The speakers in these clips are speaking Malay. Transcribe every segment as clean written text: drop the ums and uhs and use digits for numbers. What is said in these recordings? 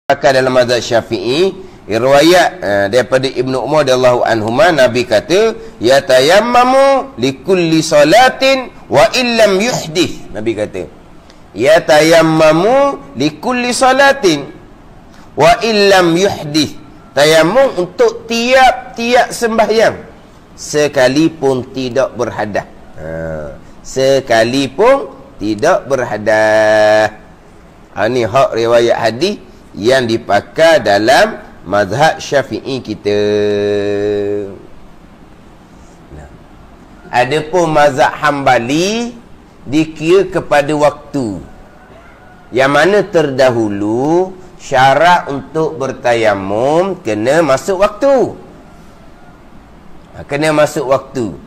Pakai dalam mazhab Syafi'i, riwayat daripada Ibnu Umar radhiyallahu anhuma, Nabi kata ya tayammamu likulli salatin wa illam yuhdith. Nabi kata ya tayammamu likulli salatin wa illam yuhdith. Tayammum untuk tiap-tiap sembahyang sekalipun tidak berhadas. Sekalipun tidak berhadas. Ini hak riwayat hadis yang dipakai dalam mazhab Syafi'i kita. Adapun mazhab Hambali dikira kepada waktu, yang mana terdahulu syarat untuk bertayamum kena masuk waktu. Kena masuk waktu.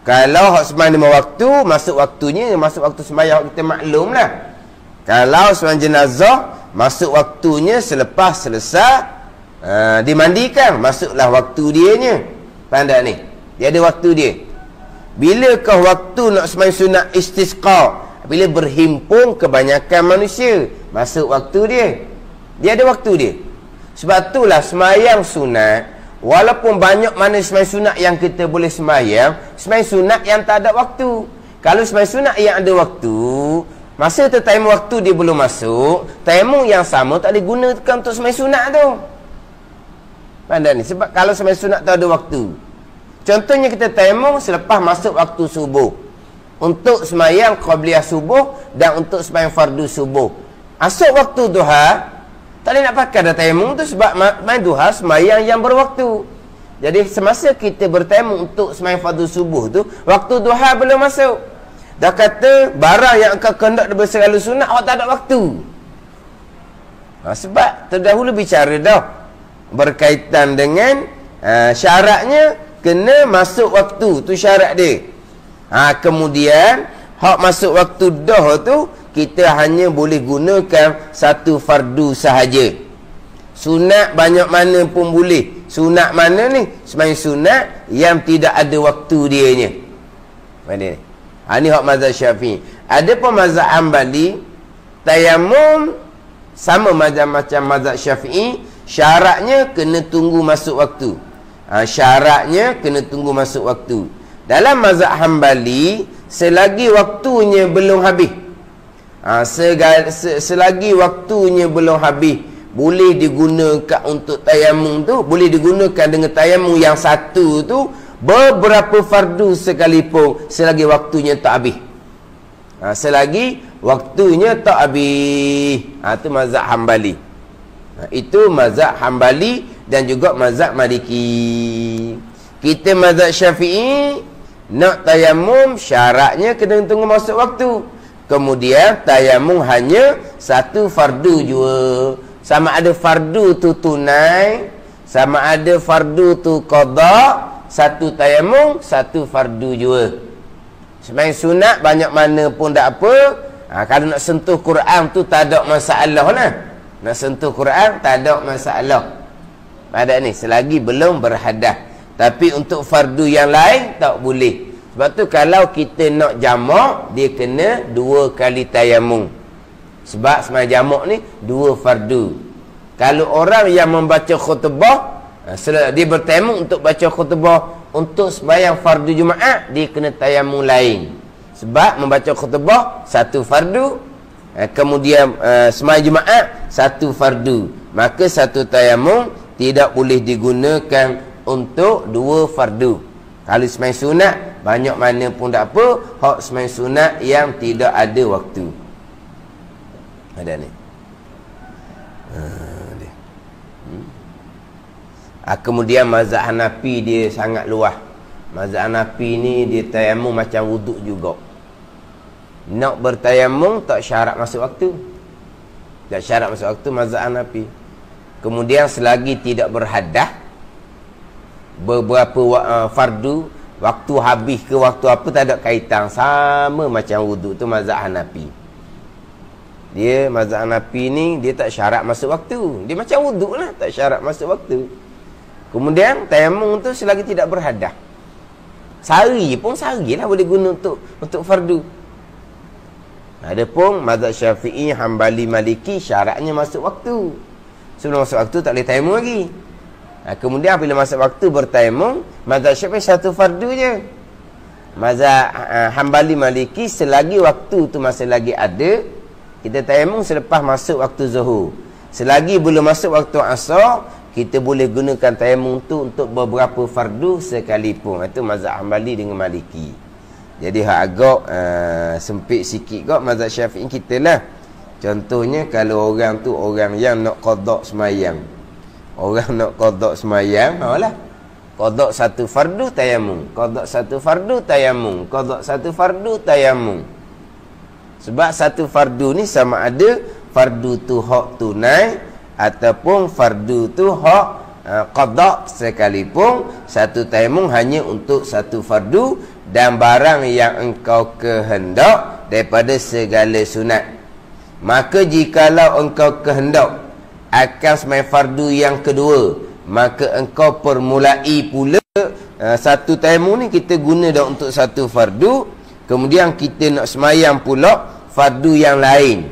Kalau hak sembahyang 5 waktu, masuk waktunya masuk waktu sembahyang kita maklum lah. Kalau sembahyang jenazah, masuk waktunya selepas selesai dimandikan, masuklah waktu dianya. Faham tak ni? Dia ada waktu dia. Bilakah waktu nak sembahyang sunat istisqa? Bila berhimpun kebanyakan manusia, masuk waktu dia. Dia ada waktu dia. Sebab itulah sembahyang sunat, walaupun banyak mana sembahyang sunat yang kita boleh sembahyang sunat yang tak ada waktu. Kalau sembahyang sunat yang ada waktu, masa tu tayamum waktu dia belum masuk, tayamum yang sama tak boleh gunakan untuk sembahyang sunat tu. Pandai ni. Sebab kalau sembahyang sunat tu ada waktu. Contohnya kita tayamum selepas masuk waktu subuh, untuk sembahyang qabliyah subuh dan untuk sembahyang fardu subuh. Masuk waktu duha, tak boleh nak pakai dah tayamum tu, sebab main duha sembahyang yang berwaktu. Jadi semasa kita bertayamum untuk sembahyang fardu subuh tu, waktu duha belum masuk. Dah kata barang yang akan kendak berselalu sunat, awak tak ada waktu. Sebab terdahulu bicara dah berkaitan dengan syaratnya kena masuk waktu, tu syarat dia. Kemudian hak masuk waktu dah tu, kita hanya boleh gunakan satu fardu sahaja. Sunat banyak mana pun boleh. Sunat mana ni? Sembahyang sunat yang tidak ada waktu dianya. Mana ni? Ini hak mazhab Syafi'i. Ada pun mazhab Hambali, tayamum sama macam mazhab Syafi'i, syaratnya kena tunggu masuk waktu. Syaratnya kena tunggu masuk waktu. Dalam mazhab Hambali, selagi waktunya belum habis, selagi waktunya belum habis, boleh digunakan untuk tayamum tu, boleh digunakan dengan tayamum yang satu tu beberapa fardu sekalipun, selagi waktunya tak habis. Selagi waktunya tak habis. Itu mazhab Hambali. Itu mazhab Hambali dan juga mazhab Maliki. Kita mazhab Syafi'i, nak tayamum syaratnya kena tunggu masuk waktu. Kemudian tayamum hanya satu fardu jua. Sama ada fardu tu tunai, sama ada fardu tu qada, satu tayamum, satu fardu jua. Sembahyang sunat banyak mana pun tak apa. Kalau nak sentuh Quran tu tak ada masalah lah. Nak sentuh Quran tak ada masalah. Pada ni selagi belum berhadas. Tapi untuk fardu yang lain tak boleh. Sebab tu kalau kita nak jamak, dia kena 2 kali tayamum. Sebab sembahyang jamak ni 2 fardu. Kalau orang yang membaca khutbah, dia bertayamum untuk baca khutbah, untuk sembahyang fardu Jumaat dia kena tayamum lain. Sebab membaca khutbah satu fardu, kemudian sembahyang Jumaat satu fardu. Maka satu tayamum tidak boleh digunakan untuk 2 fardu. Kalau sembahyang sunat banyak mana pun tak apa, hak sembahyang sunat yang tidak ada waktu. Ada ni. Kemudian mazhab Hanafi dia sangat luas. Mazhab Hanafi ni dia tayamum macam wuduk juga. Nak bertayamum tak syarat masuk waktu. Tak syarat masuk waktu mazhab Hanafi. Kemudian selagi tidak berhadas, beberapa fardu, waktu habis ke waktu apa tak ada kaitan, sama macam wuduk tu mazhab Hanafi. Dia mazhab Hanafi ni dia tak syarat masuk waktu. Dia macam wuduk lah, tak syarat masuk waktu. Kemudian tayamum tu selagi tidak berhadas. Sehari pun sehari lah boleh guna untuk fardu. Adapun mazhab Syafi'i, Hambali, Maliki syaratnya masuk waktu. Sebelum masuk waktu tak boleh tayamum lagi. Kemudian bila masuk waktu bertayamum, mazhab Syafi'i satu fardu je. Mazhab Hambali Maliki selagi waktu tu masih lagi ada, kita tayamum selepas masuk waktu zuhur. Selagi belum masuk waktu asar, kita boleh gunakan tayamum tu untuk beberapa fardu sekalipun. Itu mazhab Hambali dengan Maliki. Jadi hak agak sempit sikit kok mazhab Syafi'i kita lah. Contohnya kalau orang tu orang yang nak qada semayang. Orang nak qada semayang, lah. Qada satu fardu tayamum, qada satu fardu tayamum, qada satu fardu tayamum. Sebab satu fardu ni sama ada fardu tu hak tunai ataupun fardu tu hak qada sekalipun. Satu tayamum hanya untuk satu fardu dan barang yang engkau kehendak daripada segala sunat. Maka jikalau engkau kehendak akan sembahyang fardu yang kedua, maka engkau permulai pula satu tayamum ni kita guna dah untuk satu fardu, kemudian kita nak semayang pula fardu yang lain.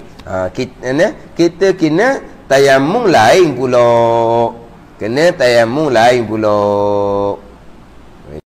Kita kena tayamum lain pula. Kena tayamum lain pula.